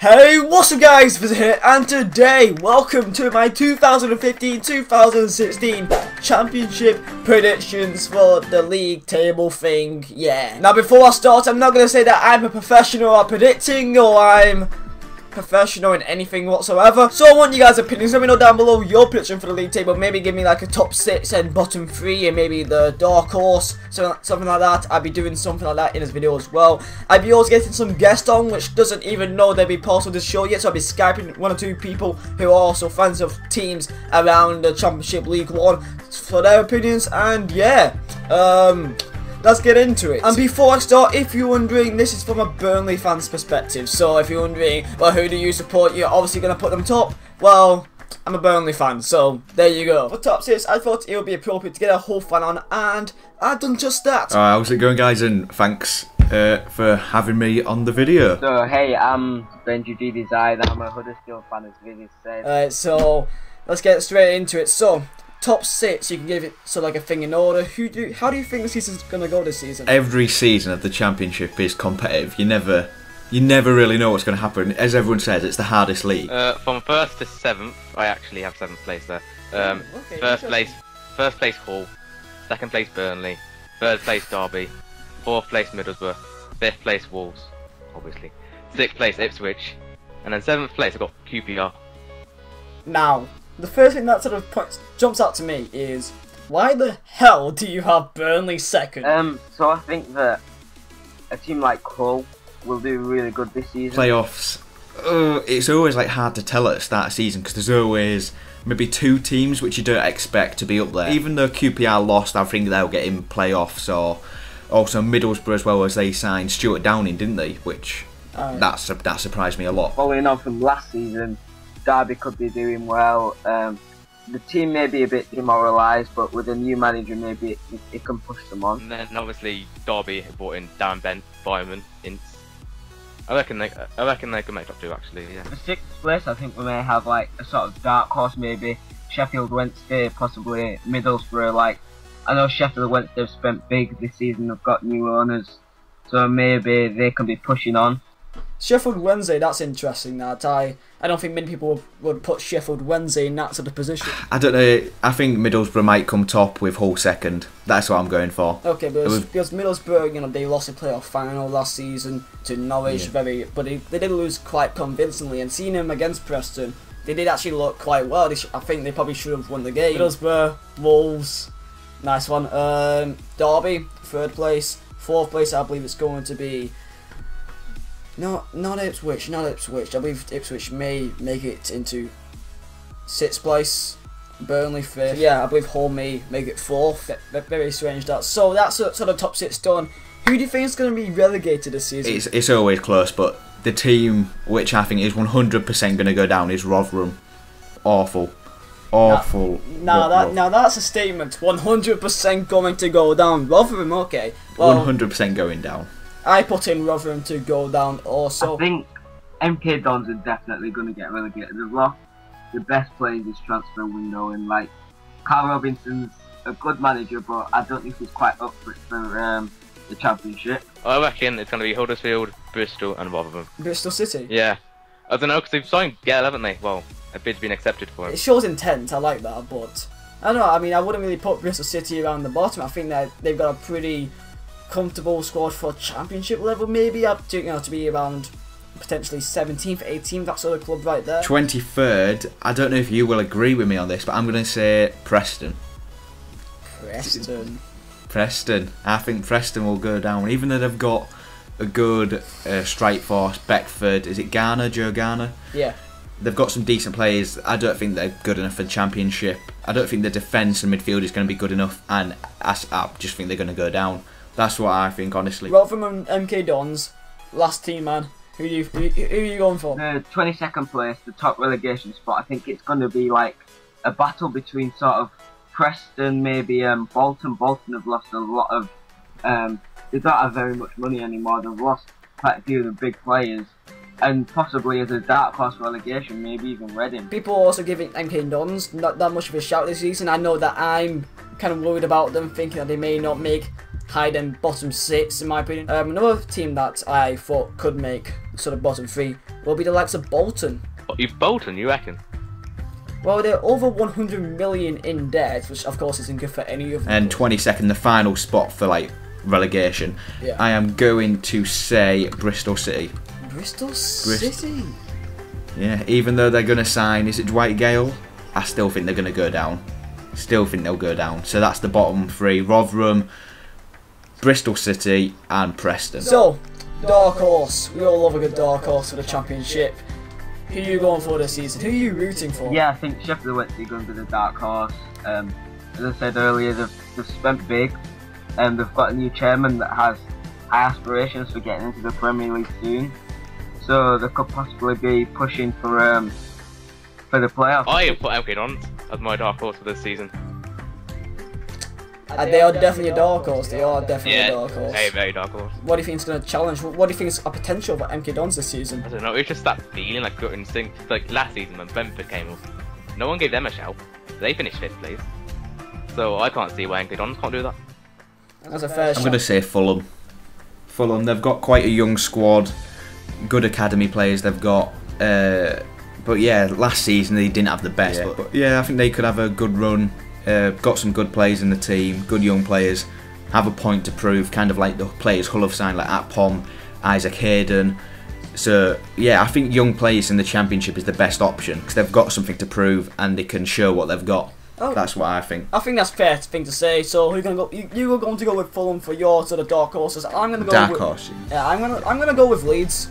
Hey, what's up guys, Vizeh here, and today, welcome to my 2015-2016 Championship predictions for the league table thing, yeah. Now before I start, I'm not going to say that I'm a professional at predicting, or I'm professional in anything whatsoever. So I want you guys' opinions. Let me know down below your prediction for the league table. Maybe give me like a top 6 and bottom 3, and maybe the Darkhorse, something like that. I'll be doing something like that in this video as well. I'll be also getting some guests on, which doesn't even know they'll be part of this show yet. So I'll be Skyping 1 or 2 people who are also fans of teams around the Championship League 1 for their opinions. And yeah, let's get into it. And before I start, if you're wondering, this is from a Burnley fan's perspective. So if you're wondering, well, who do you support? You're obviously going to put them top. Well, I'm a Burnley fan, so there you go. For top 6, I thought it would be appropriate to get a whole fan on, and I've done just that. How's it going, guys? And thanks for having me on the video. So, hey, I'm Vizeh. I'm a Huddersfield fan, as Vizeh said. Alright, so let's get straight into it. So, top 6, you can give it like a thing in order. How do you think the season's gonna go this season? Every season of the Championship is competitive. You never really know what's gonna happen. As everyone says, it's the hardest league. From 1st to 7th, I actually have 7th place there. Okay, first place Hull, 2nd place Burnley, 3rd place Derby, 4th place Middlesbrough, 5th place Wolves, obviously, 6th place Ipswich, and then 7th place I got QPR. Now, the first thing that sort of jumps out to me is, why the hell do you have Burnley 2nd? So I think that a team like Hull will do really good this season. Playoffs, it's always like hard to tell at the start of the season because there's always maybe 2 teams which you don't expect to be up there. Even though QPR lost, I think they'll get in playoffs. Or also Middlesbrough as well, as they signed Stuart Downing, didn't they? Which that surprised me a lot. Following on from last season, Derby could be doing well. The team may be a bit demoralised, but with a new manager, maybe it can push them on. And then obviously Derby brought in Dan Byman. I reckon they can make top 2 actually. Yeah. For 6th place, I think we may have like a sort of dark horse, maybe Sheffield Wednesday, possibly Middlesbrough. Like, I know Sheffield Wednesday have spent big this season. They've got new owners, so maybe they can be pushing on. Sheffield Wednesday, that's interesting. That I don't think many people would put Sheffield Wednesday in that sort of position. I don't know. I think Middlesbrough might come top with Hull 2nd. That's what I'm going for. Okay, because Middlesbrough, you know, they lost the playoff final last season to Norwich, but they did lose quite convincingly. And seeing them against Preston, they did actually look quite well. I think they probably should have won the game. Middlesbrough, Wolves, nice one. Derby, 3rd place. 4th place, I believe it's going to be. No, not Ipswich. I believe Ipswich may make it into 6th place. Burnley 5th. Yeah, I believe Hull may make it 4th. Very strange that. So that's sort of top 6 done. Who do you think is going to be relegated this season? It's always close, but the team which I think is 100% going to go down is Rotherham. Awful. Now that's a statement. 100% going to go down. Rotherham, okay. Well, 100% going down. I put in Rotherham to go down also. I think MK Dons are definitely going to get relegated. They've lost the best players this transfer window, and like Carl Robinson's a good manager, but I don't think he's quite up for it for the Championship. I reckon it's going to be Huddersfield, Bristol, and Rotherham. Bristol City? Yeah. I don't know, because they've signed Gale, haven't they? Well, a bid's been accepted for him. It shows intent, I like that, but I don't know. I mean, I wouldn't really put Bristol City around the bottom. I think that they've got a pretty comfortable squad for Championship level, maybe up to, to be around potentially 17th, 18th, that sort of club right there. 23rd, I don't know if you will agree with me on this, but I'm going to say Preston. Preston. I think Preston will go down, even though they've got a good strike force. Beckford, is it Garner, Joe Garner? Yeah. They've got some decent players. I don't think they're good enough for the Championship. I don't think the defence and midfield is going to be good enough, and I just think they're going to go down. That's what I think, honestly. Rotherham and MK Dons, last team, man. Who are you going for? 22nd place, the top relegation spot. I think it's going to be like a battle between sort of Preston, maybe Bolton. Bolton have lost a lot of. They don't have very much money anymore. They've lost quite a few of the big players, and possibly as a dark horse relegation, maybe even Reading. People are also giving MK Dons not that much of a shout this season. I know that I'm kind of worried about them, thinking that they may not make higher than bottom 6 in my opinion. Another team that I thought could make sort of bottom three will be the likes of Bolton. What, Bolton, you reckon? Well, they're over 100 million in debt, which of course isn't good for any of them. And 22nd, the final spot for like relegation. Yeah. I am going to say Bristol City. Bristol City? Yeah, even though they're going to sign, is it Dwight Gale? I still think they're going to go down. Still think they'll go down. So that's the bottom three. Rotherham, Bristol City and Preston. So, Darkhorse. We all love a good Darkhorse for the Championship. Who are you going for this season? Who are you rooting for? Yeah, I think Sheffield Wednesday are going to be the dark horse. As I said earlier, they've spent big, and they've got a new chairman that has high aspirations for getting into the Premier League soon. So they could possibly be pushing for the playoffs. I have put MK Dons as my dark horse for this season. They are definitely a dark horse. They are definitely a dark horse. Very, very dark horse. What do you think is going to challenge? What do you think is a potential for MK Dons this season? I don't know, it's just that feeling, like gut instinct. Like last season when Brentford came up, no one gave them a shout. They finished 5th place. So I can't see why MK Dons can't do that. That's a fair shot. I'm going to say Fulham. Fulham, they've got quite a young squad, good academy players they've got. But yeah, last season they didn't have the best. Yeah. But yeah, I think they could have a good run. Got some good players in the team, good young players, have a point to prove, kind of like the players Hull have signed, like Atpom, Isaac Hayden. So yeah, I think young players in the Championship is the best option because they've got something to prove and they can show what they've got. Oh. That's what I think. I think that's a fair thing to say. So who are going to go? You are going to go with Fulham for your sort of dark horses. I'm going to go Dark with, horse. Yeah, I'm gonna go with Leeds.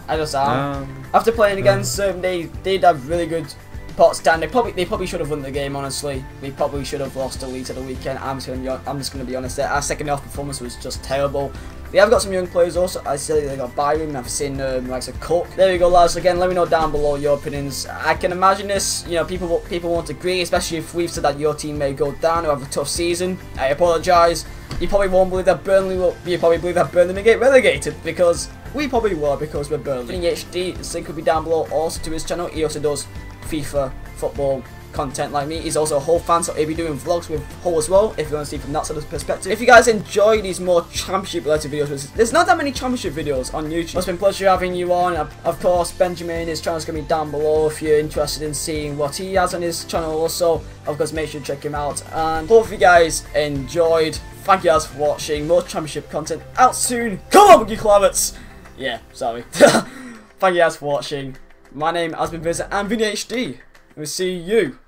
I just am. After playing against them, they did have really good pot stand. They probably should have won the game. Honestly, they probably should have lost to Leeds at the weekend. I'm just gonna be honest. Our second half performance was just terrible. They have got some young players also. I say they got Byron. I've seen like a Cook. There we go, lads. Again, let me know down below your opinions. I can imagine this. You know, people won't agree, especially if we've said that your team may go down or have a tough season. I apologise. You probably won't believe that Burnley will. You probably believe that Burnley may get relegated because we probably will because we're Burnley. HD, the link will be down below. Also to his channel, he also does FIFA football content like me. He's also a Hull fan, so he'll be doing vlogs with Hull as well, if you want to see from that sort of perspective. If you guys enjoy these more Championship related videos, there's not that many Championship videos on YouTube. It's been a pleasure having you on. Of course, Benjamin, his channel's going to be down below if you're interested in seeing what he has on his channel also. Of course, make sure to check him out, and hope you guys enjoyed. Thank you guys for watching. More Championship content out soon. Come on, you Clavets! Yeah, sorry. Thank you guys for watching. My name has been Vizeh and Vinny HD. We'll see you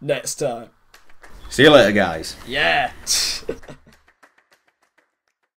next time. See you later, guys. Yeah.